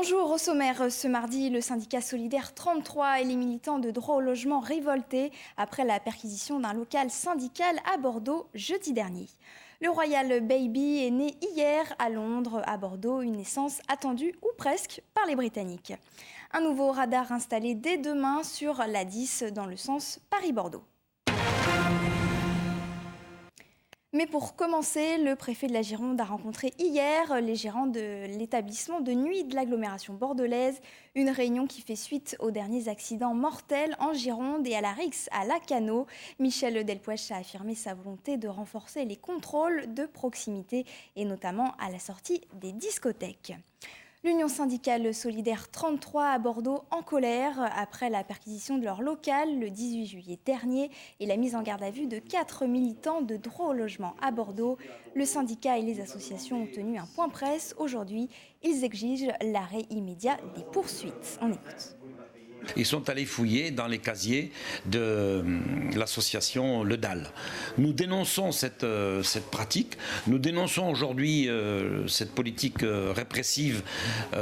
Bonjour, au sommaire ce mardi, le syndicat solidaire 33 et les militants de droit au logement révoltés après la perquisition d'un local syndical à Bordeaux jeudi dernier. Le Royal Baby est né hier à Londres, à Bordeaux, une naissance attendue ou presque par les Britanniques. Un nouveau radar installé dès demain sur l'A10 dans le sens Paris-Bordeaux. Mais pour commencer, le préfet de la Gironde a rencontré hier les gérants de l'établissement de nuit de l'agglomération bordelaise. Une réunion qui fait suite aux derniers accidents mortels en Gironde et à la rixe à Lacanau. Michel Delpouech a affirmé sa volonté de renforcer les contrôles de proximité et notamment à la sortie des discothèques. L'Union syndicale solidaire 33 à Bordeaux en colère après la perquisition de leur local le 18 juillet dernier et la mise en garde à vue de 4 militants de droit au logement à Bordeaux. Le syndicat et les associations ont tenu un point presse. Aujourd'hui, ils exigent l'arrêt immédiat des poursuites. On écoute. Ils sont allés fouiller dans les casiers de l'association Le Dalle. Nous dénonçons cette pratique. Nous dénonçons aujourd'hui cette politique répressive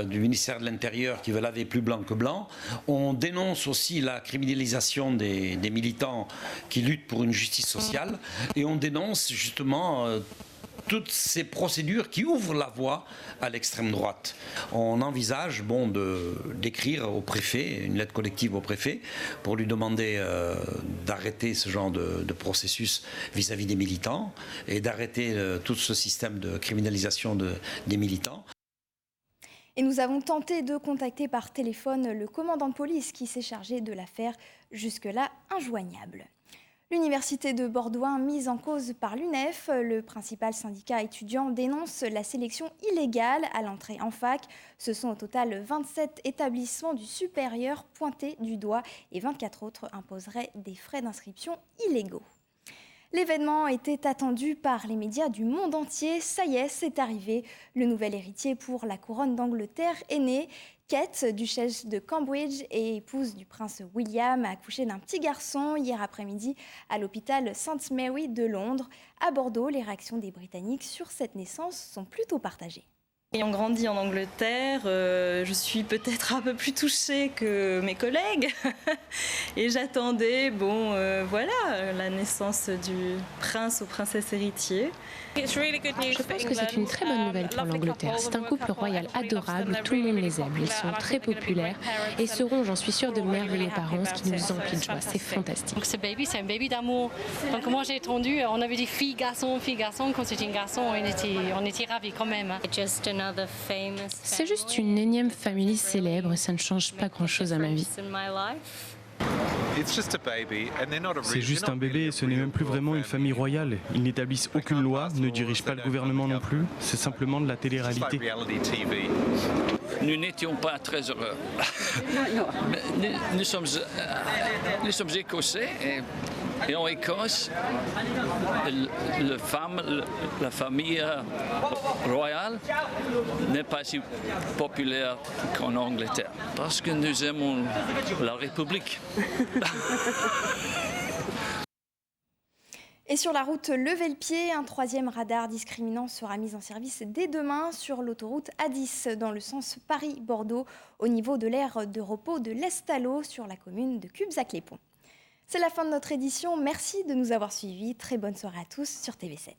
du ministère de l'Intérieur qui veut laver plus blanc que blanc. On dénonce aussi la criminalisation des militants qui luttent pour une justice sociale. Et on dénonce justement toutes ces procédures qui ouvrent la voie à l'extrême droite. On envisage d'écrire au préfet, une lettre collective au préfet, pour lui demander d'arrêter ce genre de processus vis-à-vis des militants et d'arrêter tout ce système de criminalisation des militants. Et nous avons tenté de contacter par téléphone le commandant de police qui s'est chargé de l'affaire, jusque-là injoignable. L'université de Bordeaux, mise en cause par l'UNEF, le principal syndicat étudiant dénonce la sélection illégale à l'entrée en fac. Ce sont au total 27 établissements du supérieur pointés du doigt et 24 autres imposeraient des frais d'inscription illégaux. L'événement était attendu par les médias du monde entier. Ça y est, c'est arrivé. Le nouvel héritier pour la couronne d'Angleterre est né. Kate, duchesse de Cambridge et épouse du prince William, a accouché d'un petit garçon hier après-midi à l'hôpital St Mary de Londres. À Bordeaux, les réactions des Britanniques sur cette naissance sont plutôt partagées. Ayant grandi en Angleterre, je suis peut-être un peu plus touchée que mes collègues et j'attendais la naissance du prince ou princesse héritier. Je pense que c'est une très bonne nouvelle pour l'Angleterre. C'est un couple royal adorable, tout le monde les aime, ils sont très populaires et seront, j'en suis sûre, de merveilleux parents, ce qui nous emplit de joie. C'est fantastique. Donc ce baby, c'est un baby d'amour. Donc moi j'ai attendu, on avait dit fille, garçon, quand c'était un garçon, on était ravis quand même. C'est juste une énième famille célèbre et ça ne change pas grand-chose à ma vie. C'est juste un bébé et ce n'est même plus vraiment une famille royale. Ils n'établissent aucune loi, ne dirigent pas le gouvernement non plus. C'est simplement de la télé-réalité. Nous n'étions pas très heureux. Nous sommes écossais et en Écosse, la famille royale n'est pas si populaire qu'en Angleterre parce que nous aimons la République. Et sur la route Levez-le-Pied, un troisième radar discriminant sera mis en service dès demain sur l'autoroute A10 dans le sens Paris-Bordeaux au niveau de l'aire de repos de l'Estalo sur la commune de Cubzac-les-Ponts. C'est la fin de notre édition. Merci de nous avoir suivis. Très bonne soirée à tous sur TV7.